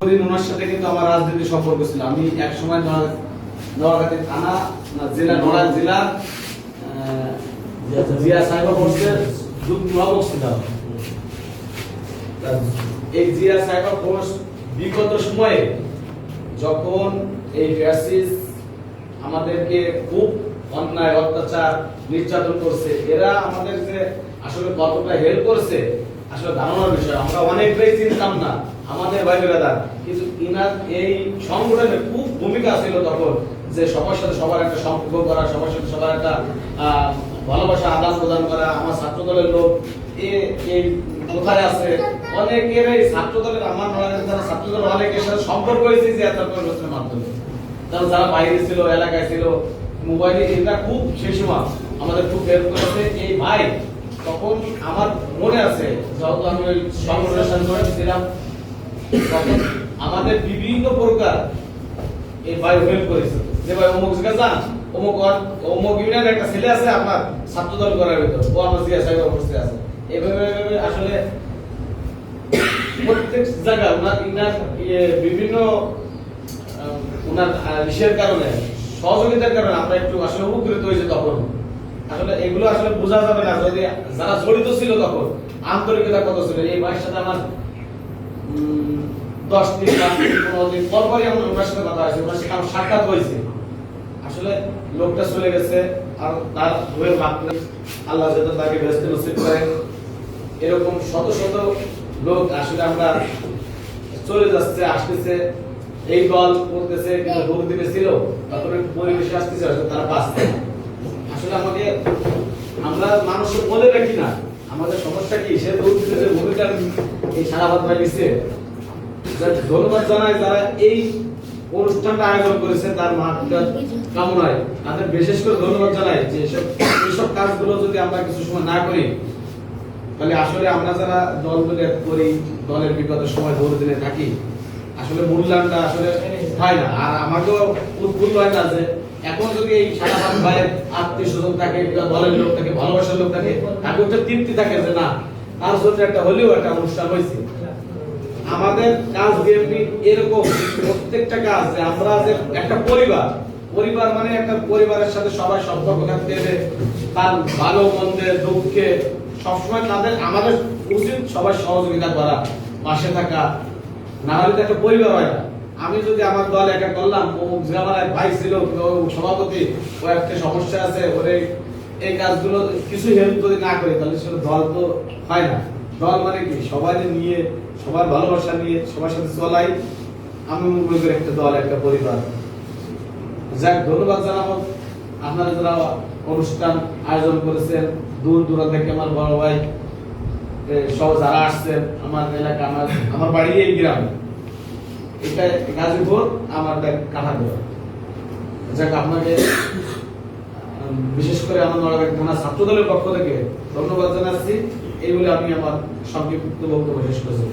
ওনার সাথে কিন্তু আমার রাজনীতি সম্পর্ক ছিল। আমি এক সময় নোয়াখালী থানা জেলা নোয়াখালী জেলা জিয়া সাইবার ফোর্সের যুগ্ম ছিলাম। এই জিয়া সাইবার ফোর্স বিগত সময়ে যখন এই ফ্যাসিস্ট আমাদেরকে খুব অন্যায় অত্যাচার নির্যাতন করছে, এরা আমাদেরকে আসলে কতটা হেল্প করছে আসলে ধারণার বিষয়। আমরা অনেকটাই চিনতাম না আমাদের ভাই বেরাদার, কিন্তু ইনার এই সংগঠনের খুব ভূমিকা ছিল তখন, যে সবার সাথে সবার একটা সম্পর্ক করা, সবার সাথে সবার একটা ভালোবাসা আদান প্রদান করা। আমার ছাত্র দলের লোক এই কোথায় আছে, অনেকের এই ছাত্র দলের আমার যারা ছাত্র দল অনেকের সাথে সম্পর্ক হয়েছে যে এত অনুষ্ঠানের মাধ্যমে, যারা বাইরে ছিল এলাকায় ছিল মোবাইলে, এটা খুব সেই সময় আমাদের খুব হেল্প করেছে এই ভাই। তখন আমার মনে আছে যখন আমি ওই সংগঠনের সাথে ছিলাম, তখন আমাদের বিভিন্ন প্রকার এই ভাই হেল্প করেছে, যে ভাই অমুক জায়গা যান, অমুক ইউনিয়নের একটা ছেলে আছে আপনার ছাত্র দল করার ভিতর, ও আমার জিয়া সাহেব অবস্থায় আছে। এভাবে আসলে প্রত্যেক জায়গায় ওনার বিভিন্ন ওনার ইসের কারণে, সহযোগিতার কারণে আমরা একটু আসলে উপকৃত হয়েছে। তখন আসলে এগুলো আসলে বোঝা যাবে না যদি যারা জড়িত ছিল তখন আন্তরিকতা কত ছিল। এই ভাইয়ের সাথে আমার 10 দিন 15 দিন পরপরই আমরা ওনার সাথে কথা হয়েছে, ওনার সাথে আমার সাক্ষাৎ হয়েছে। আসলে লোকটা চলে গেছে, আর তার হয়ে লাভ নেই। আল্লাহ যাতে তাকে ব্যস্ত নসিব করে। এরকম শত শত লোক আসলে আমরা চলে যাচ্ছে আসতেছে, এই দল করতেছে, কিন্তু ভোট দিতে ছিল তখন একটু পরিবেশে আসতেছে, তারা বাঁচতে। আসলে আমাকে আমরা মানুষকে বলে রাখি না আমাদের সমস্যা কি, সে ভোট দিতে যে ভূমিকা এই সারাবাদ ভাই নিচ্ছে। ধন্যবাদ জানাই যারা এই অনুষ্ঠানটা আয়োজন করেছে, তার কামনায় তাদের বিশেষ করে ধন্যবাদ জানাই। যে এইসব কাজগুলো যদি আমরা কিছু সময় না করি, তাহলে আসলে আমরা যারা দলগুলো করি, দলের বিগত সময় ভোট দিনে থাকি, আসলে মূল্যায়নটা আসলে হয় না। আর আমাকেও উৎফুল্ল হয় না যে এখন যদি এই সারাবাদ ভাইয়ের আত্মীয় স্বজন থাকে, দলের লোক থাকে, ভালোবাসার লোক থাকে, তাকে একটা তৃপ্তি থাকে যে না তার জন্য একটা হলেও একটা অনুষ্ঠান হয়েছে। আমাদের কাজ বিএনপি এরকম প্রত্যেকটা কাজ, যে আমরা যে একটা পরিবার মানে একটা পরিবারের সাথে সবাই সম্পর্ক থাকতে হবে, তার ভালো মন্দের দুঃখে সবসময় তাদের আমাদের উচিত সবাই সহযোগিতা করা, পাশে থাকা, না হলে তো একটা পরিবার হয় না। আমি যদি আমার দল একা করলাম, আমার এক ভাই ছিল সভাপতি, ও একটা সমস্যা আছে, ওরে এই কাজগুলো কিছু হেল্প যদি না করি, তাহলে সেটা দল তো হয় না। দল মানে কি সবাই নিয়ে, সবার ভালোবাসা নিয়ে সবার সাথে চলাই। আমি মনে করি একটা দল একটা পরিবার। যাক, ধন্যবাদ জানাবো আপনারা যারা অনুষ্ঠান আয়োজন করেছেন, দূর দূরান্ত থেকে আমার বড় ভাই সব যারা আসছেন, আমার এলাকা, আমার বাড়ি এই গ্রাম, এটা গাজীপুর, আমার কাঠাগড়। যাক, আপনাকে বিশেষ করে আমার নোয়াখালী থানা ছাত্র দলের পক্ষ থেকে ধন্যবাদ জানাচ্ছি। এই বলে আমি আমার সংক্ষিপ্ত বক্তব্য শেষ করছি।